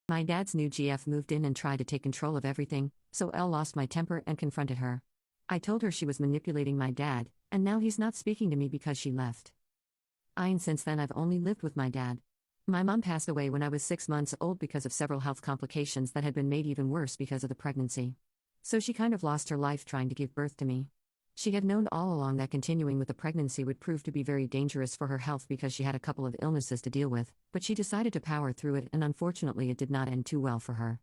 My dad's new GF moved in and tried to take control of everything, so Elle lost my temper and confronted her. I told her she was manipulating my dad, and now he's not speaking to me because she left. Since then I've only lived with my dad. My mom passed away when I was 6 months old because of several health complications that had been made even worse because of the pregnancy. So she kind of lost her life trying to give birth to me. She had known all along that continuing with the pregnancy would prove to be very dangerous for her health because she had a couple of illnesses to deal with, but she decided to power through it, and unfortunately it did not end too well for her.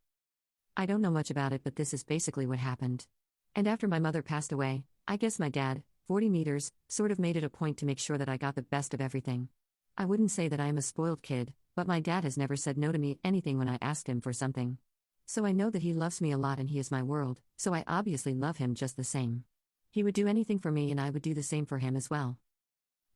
I don't know much about it, but this is basically what happened. And after my mother passed away, I guess my dad, 40 meters, sort of made it a point to make sure that I got the best of everything. I wouldn't say that I am a spoiled kid, but my dad has never said no to me anything when I asked him for something. So I know that he loves me a lot and he is my world, so I obviously love him just the same. He would do anything for me and I would do the same for him as well.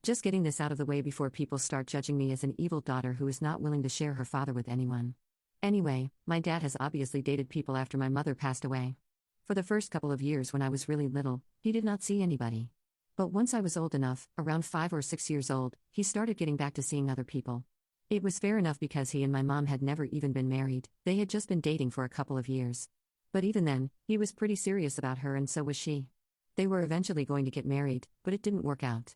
Just getting this out of the way before people start judging me as an evil daughter who is not willing to share her father with anyone. Anyway, my dad has obviously dated people after my mother passed away. For the first couple of years when I was really little, he did not see anybody. But once I was old enough, around 5 or 6 years old, he started getting back to seeing other people. It was fair enough because he and my mom had never even been married, they had just been dating for a couple of years. But even then, he was pretty serious about her and so was she. They were eventually going to get married, but it didn't work out.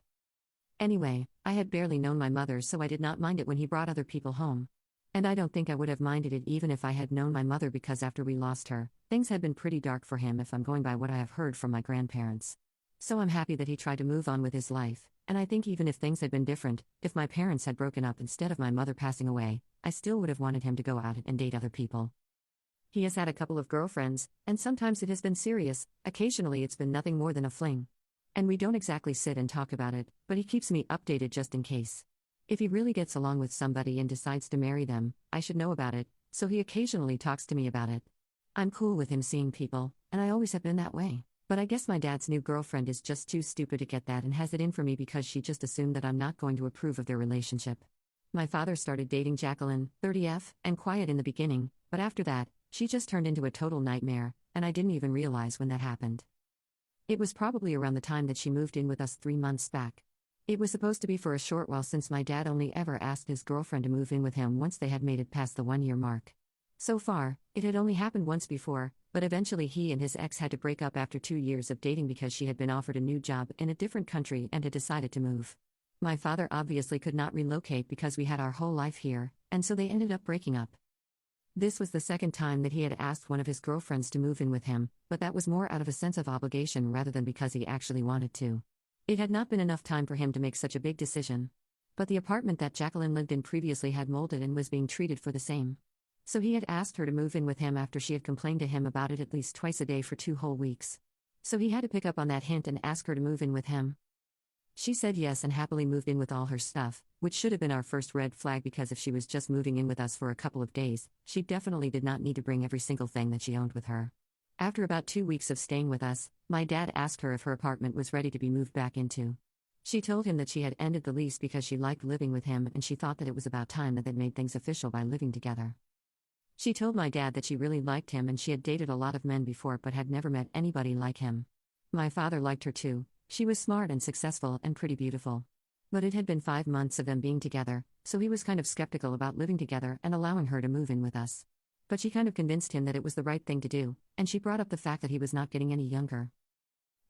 Anyway, I had barely known my mother, so I did not mind it when he brought other people home. And I don't think I would have minded it even if I had known my mother, because after we lost her, things had been pretty dark for him if I'm going by what I have heard from my grandparents. So I'm happy that he tried to move on with his life, and I think even if things had been different, if my parents had broken up instead of my mother passing away, I still would have wanted him to go out and date other people. He has had a couple of girlfriends, and sometimes it has been serious, occasionally it's been nothing more than a fling. And we don't exactly sit and talk about it, but he keeps me updated just in case. If he really gets along with somebody and decides to marry them, I should know about it, so he occasionally talks to me about it. I'm cool with him seeing people, and I always have been that way. But I guess my dad's new girlfriend is just too stupid to get that and has it in for me because she just assumed that I'm not going to approve of their relationship. My father started dating Jacqueline, 30F, and quiet in the beginning, but after that, she just turned into a total nightmare, and I didn't even realize when that happened. It was probably around the time that she moved in with us 3 months back. It was supposed to be for a short while since my dad only ever asked his girlfriend to move in with him once they had made it past the 1-year mark. So far, it had only happened once before, but eventually he and his ex had to break up after 2 years of dating because she had been offered a new job in a different country and had decided to move. My father obviously could not relocate because we had our whole life here, and so they ended up breaking up. This was the second time that he had asked one of his girlfriends to move in with him, but that was more out of a sense of obligation rather than because he actually wanted to. It had not been enough time for him to make such a big decision. But the apartment that Jacqueline lived in previously had molded and was being treated for the same. So he had asked her to move in with him after she had complained to him about it at least twice a day for 2 whole weeks. So he had to pick up on that hint and ask her to move in with him. She said yes and happily moved in with all her stuff, which should have been our first red flag because if she was just moving in with us for a couple of days, she definitely did not need to bring every single thing that she owned with her. After about 2 weeks of staying with us, my dad asked her if her apartment was ready to be moved back into. She told him that she had ended the lease because she liked living with him and she thought that it was about time that they'd made things official by living together. She told my dad that she really liked him and she had dated a lot of men before but had never met anybody like him. My father liked her too. She was smart and successful and pretty beautiful. But it had been 5 months of them being together, so he was kind of skeptical about living together and allowing her to move in with us. But she kind of convinced him that it was the right thing to do, and she brought up the fact that he was not getting any younger.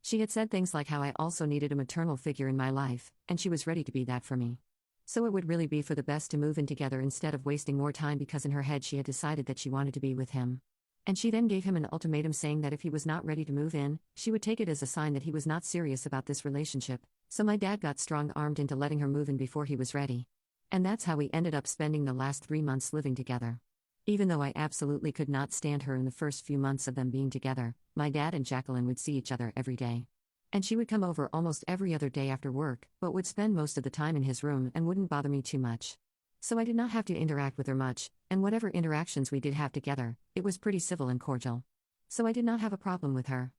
She had said things like how I also needed a maternal figure in my life, and she was ready to be that for me. So it would really be for the best to move in together instead of wasting more time because in her head she had decided that she wanted to be with him. And she then gave him an ultimatum saying that if he was not ready to move in, she would take it as a sign that he was not serious about this relationship. So my dad got strong-armed into letting her move in before he was ready. And that's how we ended up spending the last 3 months living together. Even though I absolutely could not stand her in the first few months of them being together, my dad and Jacqueline would see each other every day. And she would come over almost every other day after work, but would spend most of the time in his room and wouldn't bother me too much. So I did not have to interact with her much, and whatever interactions we did have together, it was pretty civil and cordial. So I did not have a problem with her.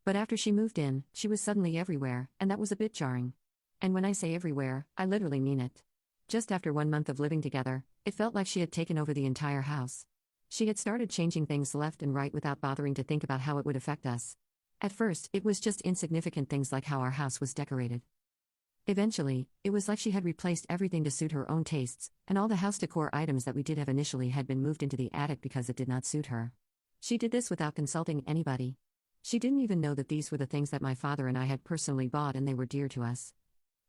But after she moved in, she was suddenly everywhere, and that was a bit jarring. And when I say everywhere, I literally mean it. Just after 1 month of living together, it felt like she had taken over the entire house. She had started changing things left and right without bothering to think about how it would affect us. At first, it was just insignificant things like how our house was decorated. Eventually, it was like she had replaced everything to suit her own tastes, and all the house decor items that we did have initially had been moved into the attic because it did not suit her. She did this without consulting anybody. She didn't even know that these were the things that my father and I had personally bought and they were dear to us.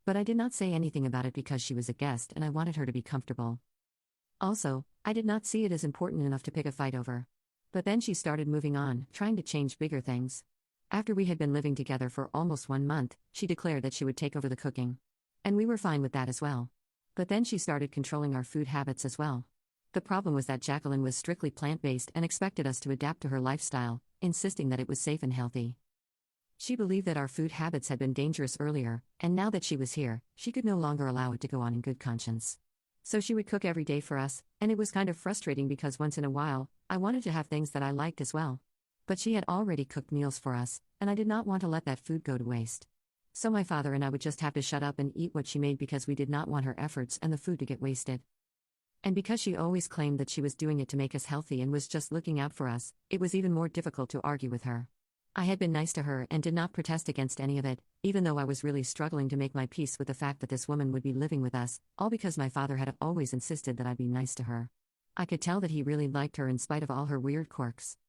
But I did not say anything about it because she was a guest and I wanted her to be comfortable. Also, I did not see it as important enough to pick a fight over. But then she started moving on, trying to change bigger things. After we had been living together for almost 1 month, she declared that she would take over the cooking. And we were fine with that as well. But then she started controlling our food habits as well. The problem was that Jacqueline was strictly plant-based and expected us to adapt to her lifestyle, insisting that it was safe and healthy. She believed that our food habits had been dangerous earlier, and now that she was here, she could no longer allow it to go on in good conscience. So she would cook every day for us, and it was kind of frustrating because once in a while, I wanted to have things that I liked as well. But she had already cooked meals for us, and I did not want to let that food go to waste. So my father and I would just have to shut up and eat what she made because we did not want her efforts and the food to get wasted. And because she always claimed that she was doing it to make us healthy and was just looking out for us, it was even more difficult to argue with her. I had been nice to her and did not protest against any of it, even though I was really struggling to make my peace with the fact that this woman would be living with us, all because my father had always insisted that I be nice to her. I could tell that he really liked her in spite of all her weird quirks.